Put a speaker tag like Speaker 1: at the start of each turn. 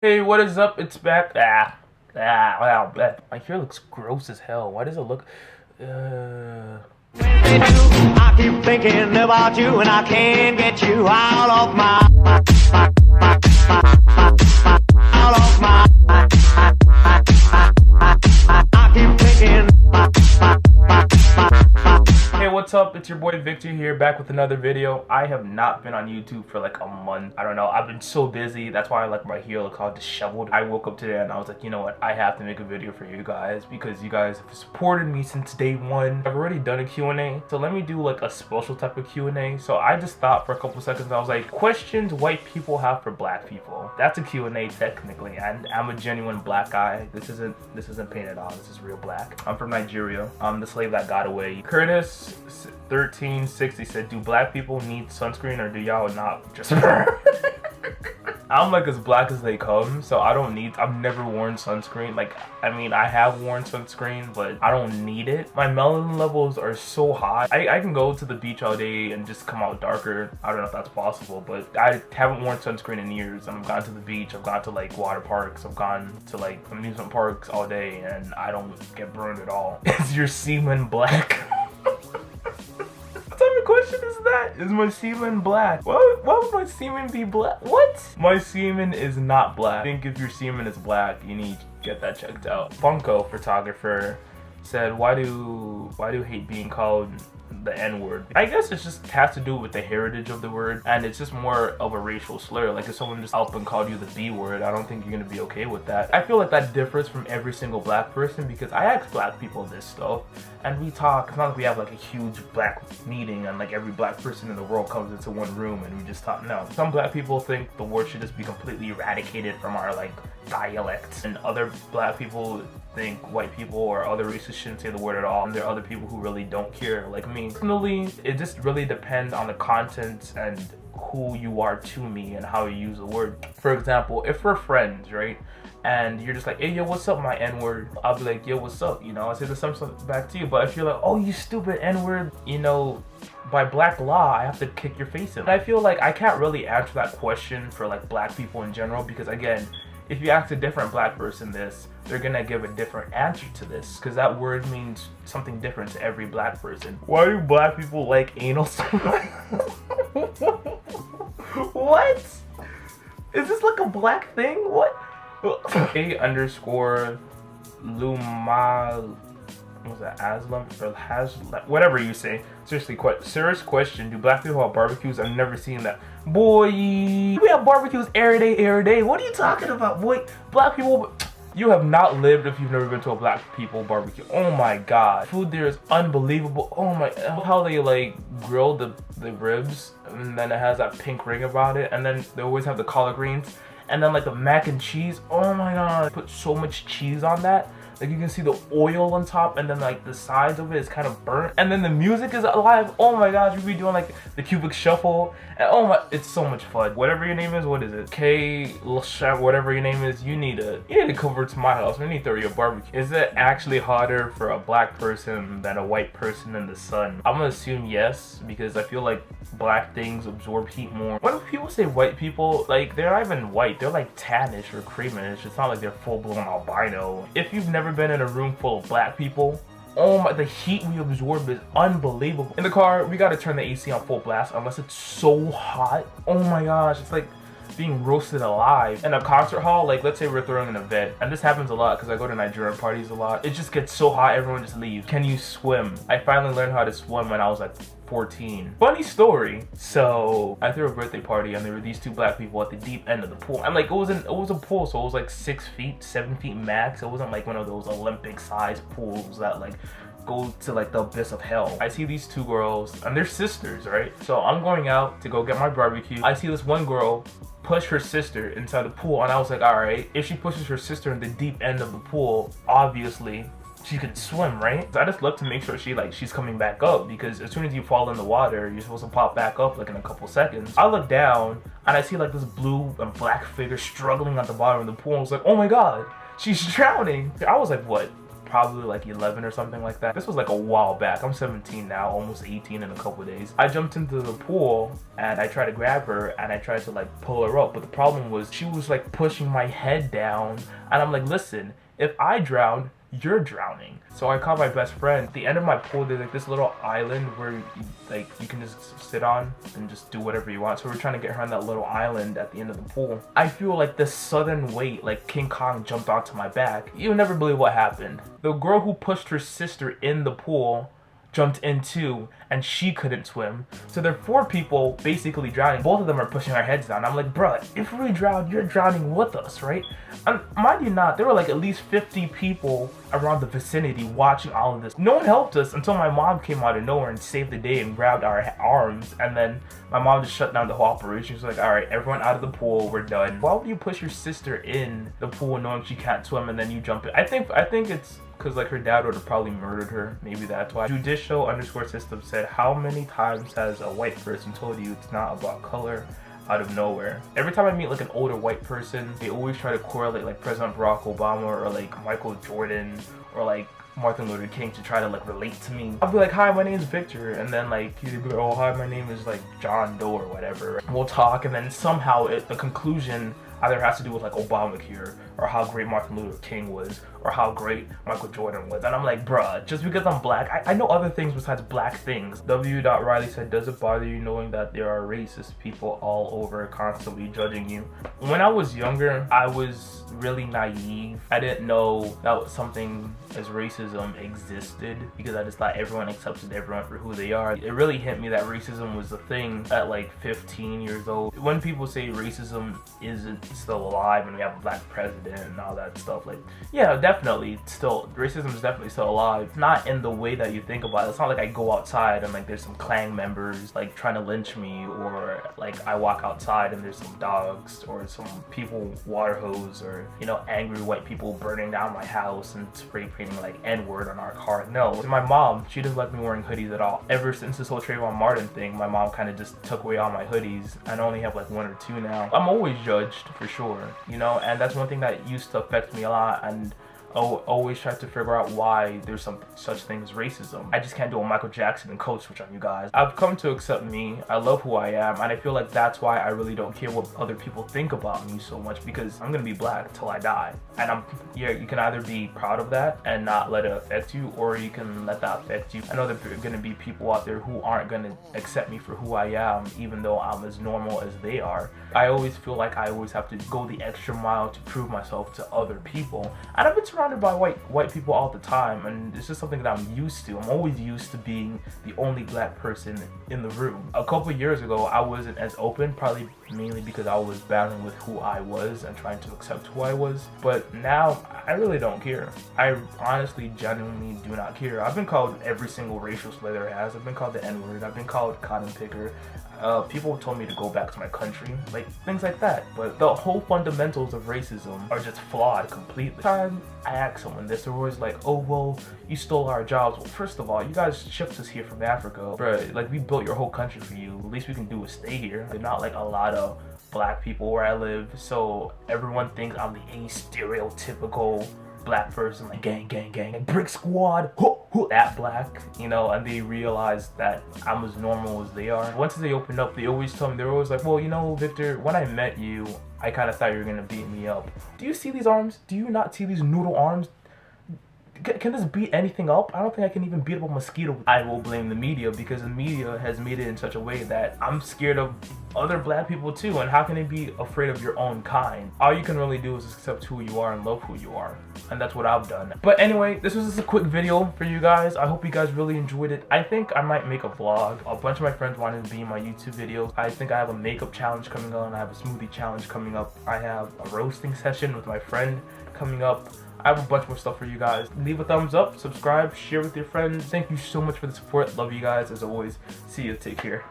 Speaker 1: Hey, what is up? It's back. Wow. My hair looks gross as hell. Why does it look? Uh...
Speaker 2: I keep thinking about you and I can't get you out of my I keep thinking.
Speaker 1: Hey, what's up? It's your boy Victor here, back with another video. I have not been on YouTube for like a month. I don't know. I've been so busy. That's why like my hair looks all disheveled. I woke up today and I was like, you know what? I have to make a video for you guys because you guys have supported me since day one. I've already done a Q&A, so let me do like a special type of Q&A. So I just thought for a couple seconds, I was like, questions white people have for black people. That's a Q&A technically, and I'm a genuine black guy. This isn't painted on. This is real black. I'm from Nigeria. I'm the slave that got away. Curtis 1360 said, do black people need sunscreen or do y'all not just I'm like as black as they come, so I've never worn sunscreen. Like, I mean, I have worn sunscreen, but I don't need it. My melanin levels are so high. I can go to the beach all day and just come out darker. I don't know if that's possible, but I haven't worn sunscreen in years. I've gone to the beach, I've gone to like water parks, I've gone to like amusement parks all day, and I don't get burned at all. Is your semen black? What type of question is that? Is my semen black? Why would my semen be black? What? My semen is not black. I think if your semen is black, you need to get that checked out. Funko photographer said, why do hate being called the N-word? I guess it just has to do with the heritage of the word, and it's just more of a racial slur. Like if someone just up and called you the B word, I don't think you're gonna be okay with that. I feel like that differs from every single black person because I ask black people this stuff and we talk. It's not like we have like a huge black meeting and like every black person in the world comes into one room and we just talk. No, some black people think the word should just be completely eradicated from our like dialects, and other black people think white people or other races shouldn't say the word at all, and there are other people who really don't care, like me. Personally, it just really depends on the content and who you are to me and how you use the word. For example, if we're friends, right, and you're just like, hey, yo, what's up, my N-word? I'll be like, yo, what's up? You know, I say the same stuff back to you. But if you're like, oh, you stupid N-word, you know, by black law, I have to kick your face in. And I feel like I can't really answer that question for like black people in general because, again, if you ask a different black person this, they're gonna give a different answer to this because that word means something different to every black person. Why do black people like anal so much? What? Is this like a black thing? What? A underscore Luma, what was that, Aslam or Haslam, whatever you say. Seriously, serious question. Do black people have barbecues? I've never seen that. Boy, we have barbecues every day. What are you talking about, boy? Black people, you have not lived if you've never been to a black people barbecue. Oh my god. Food there is unbelievable. Oh my, how they like grill the ribs and then it has that pink ring about it, and then they always have the collard greens. And then like the mac and cheese, oh my god, put so much cheese on that. Like you can see the oil on top, and then like the sides of it is kind of burnt. And then the music is alive. Oh my gosh, we'll be doing like the cubic shuffle. And oh my, it's so much fun. Whatever your name is, what is it? Whatever your name is, you need to come over to my house. We need to throw you a barbecue. Is it actually hotter for a black person than a white person in the sun? I'm gonna assume yes, because I feel like black things absorb heat more. When people say white people, like they're not even white, they're like tannish or creamish. It's not like they're full-blown albino. If you've never been in a room full of black people, oh my, the heat we absorb is unbelievable. In the car, we gotta turn the AC on full blast unless it's so hot. Oh my gosh, it's like being roasted alive. In a concert hall, like let's say we're throwing an event, and this happens a lot because I go to Nigerian parties a lot. It just gets so hot, everyone just leaves. Can you swim? I finally learned how to swim when I was like 14. Funny story. So I threw a birthday party and there were these two black people at the deep end of the pool. And like it was a pool, so it was like 6 feet, 7 feet max. It wasn't like one of those Olympic sized pools that like go to like the abyss of hell. I see these two girls and they're sisters, right? So I'm going out to go get my barbecue. I see this one girl push her sister inside the pool, and I was like, all right, if she pushes her sister in the deep end of the pool, obviously she could swim, right? So I just look to make sure she's coming back up, because as soon as you fall in the water, you're supposed to pop back up like in a couple seconds. I look down and I see like this blue and black figure struggling at the bottom of the pool. I was like, oh my god, she's drowning. I was like, what, probably like 11 or something like that. This was like a while back. I'm 17 now, almost 18 in a couple days. I jumped into the pool and I tried to grab her and I tried to like pull her up, but the problem was she was like pushing my head down, and I'm like, listen, if I drown, you're drowning. So I called my best friend. At the end of my pool, there's like this little island where you can just sit on and just do whatever you want. So we're trying to get her on that little island at the end of the pool. I feel like this sudden weight, like King Kong jumped onto my back. You'll never believe what happened. The girl who pushed her sister in the pool jumped in too, and she couldn't swim. So there are 4 people basically drowning. Both of them are pushing our heads down. I'm like, bruh, if we drown, you're drowning with us, right? And mind you not, there were like at least 50 people around the vicinity watching all of this. No one helped us until my mom came out of nowhere and saved the day and grabbed our arms, and then my mom just shut down the whole operation. She's like, all right, everyone out of the pool, we're done. Why would you push your sister in the pool knowing she can't swim and then you jump in? I think it's because like her dad would have probably murdered her. Maybe that's why. Judicial_system said, how many times has a white person told you it's not about color out of nowhere? Every time I meet like an older white person, they always try to correlate like President Barack Obama or like Michael Jordan or like Martin Luther King to try to like relate to me. I'll be like, hi, my name is Victor, and then like he'd be like, oh hi, my name is like John Doe or whatever. We'll talk, and then somehow the conclusion either has to do with like Obamacare or how great Martin Luther King was or how great Michael Jordan was. And I'm like, bruh, just because I'm black, I know other things besides black things. W. Riley said, does it bother you knowing that there are racist people all over constantly judging you? When I was younger, I was really naive. I didn't know that something as racism existed because I just thought everyone accepted everyone for who they are. It really hit me that racism was a thing at like 15 years old. When people say racism isn't still alive and we have a black president and all that stuff, like, yeah, definitely still, racism is definitely still alive. Not in the way that you think about it. It's not like I go outside and like there's some Klan members like trying to lynch me, or like I walk outside and there's some dogs or some people water hose, or you know, angry white people burning down my house and spray painting like N-word on our car. No. My mom, she doesn't like me wearing hoodies at all. Ever since this whole Trayvon Martin thing, my mom kind of just took away all my hoodies. I only have like 1 or 2 now. I'm always judged for sure, you know, and that's one thing that used to affect me a lot, and always try to figure out why there's some such thing as racism. I just can't do a Michael Jackson and code switch on you guys. I've come to accept me. I love who I am, and I feel like that's why I really don't care what other people think about me so much, because I'm gonna be black till I die. And you can either be proud of that and not let it affect you, or you can let that affect you. I know that there are gonna be people out there who aren't gonna accept me for who I am, even though I'm as normal as they are. I always feel like I always have to go the extra mile to prove myself to other people. And I've been surrounded by white people all the time, and it's just something that I'm used to. I'm always used to being the only black person in the room. A couple years ago, I wasn't as open, probably mainly because I was battling with who I was and trying to accept who I was. But now, I really don't care. I honestly, genuinely do not care. I've been called every single racial slur there has. I've been called the N-word. I've been called cotton picker. People told me to go back to my country, like things like that. But the whole fundamentals of racism are just flawed completely. Time I ask someone this, they're always like, oh well, you stole our jobs. Well, first of all, you guys shipped us here from Africa, bro. Like, we built your whole country for you. The least we can do is stay here. They're not like a lot of black people where I live, so everyone thinks I'm the stereotypical black person, like gang, like brick squad, that black, you know, and they realize that I'm as normal as they are. Once they open up, they always tell me, they're always like, well, you know, Victor, when I met you, I kind of thought you were gonna beat me up. Do you see these arms? Do you not see these noodle arms? Can this beat anything up? I don't think I can even beat up a mosquito. I will blame the media, because the media has made it in such a way that I'm scared of other black people too, and how can you be afraid of your own kind? All you can really do is accept who you are and love who you are, and that's what I've done. But anyway, this was just a quick video for you guys. I hope you guys really enjoyed it. I think I might make a vlog. A bunch of my friends wanted to be in my YouTube videos. I think I have a makeup challenge coming on. I have a smoothie challenge coming up. I have a roasting session with my friend coming up. I have a bunch more stuff for you guys. Leave a thumbs up, subscribe, share with your friends. Thank you so much for the support. Love you guys as always. See you. Take care.